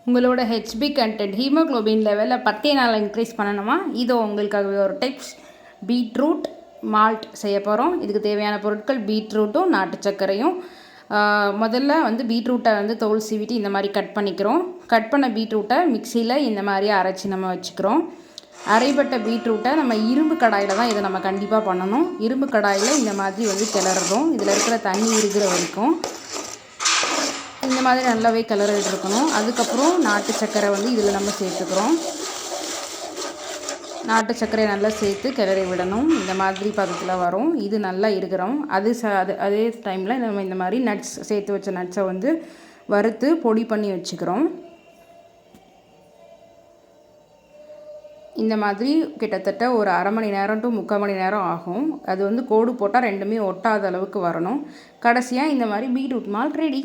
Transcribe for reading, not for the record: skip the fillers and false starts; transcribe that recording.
உங்களோட HP content haemoglobin லெவலில் 10 நாள் இன்க்ரீஸ் பண்ணணுமா? இதோ உங்களுக்காகவே ஒரு டிப்ஸ். பீட்ரூட் மால்ட் செய்ய போகிறோம். இதுக்கு தேவையான பொருட்கள் பீட்ரூட்டும் நாட்டு சர்க்கரையும். முதல்ல பீட்ரூட்டை தோல் சீவிட்டு இந்த மாதிரி கட் பண்ணிக்கிறோம். கட் பண்ண பீட்ரூட்டை மிக்சியில் இந்த மாதிரி அரைச்சி நம்ம வச்சுக்கிறோம். அரைப்பட்ட பீட்ரூட்டை நம்ம இரும்பு கடாயில் தான் இதை நம்ம கண்டிப்பாக பண்ணணும். இரும்பு கடாயில் இந்த மாதிரி கிளறணும். இதில் இருக்கிற தண்ணி இருக்கிற வரைக்கும் இந்த மாதிரி நல்லாவே கிளறிட்டு இருக்கணும். அதுக்கப்புறம் நாட்டு சர்க்கரை இதில் நம்ம சேர்த்துக்கிறோம். நாட்டு சர்க்கரை நல்லா சேர்த்து கிளறி விடணும். இந்த மாதிரி பதத்தில் வரும். இது நல்லா இருக்கிறோம். அதே டைமில் நம்ம இந்த மாதிரி நட்ஸ் சேர்த்து வச்ச நட்ஸை வறுத்து பொடி பண்ணி வச்சுக்கிறோம். இந்த மாதிரி கிட்டத்தட்ட ஒரு அரை மணி நேரம் டு 3/4 மணி நேரம் ஆகும். அது கோடு போட்டால் ரெண்டுமே ஒட்டாத அளவுக்கு வரணும். கடைசியாக இந்த மாதிரி பீட்ரூட் மால்ட் ரெடி.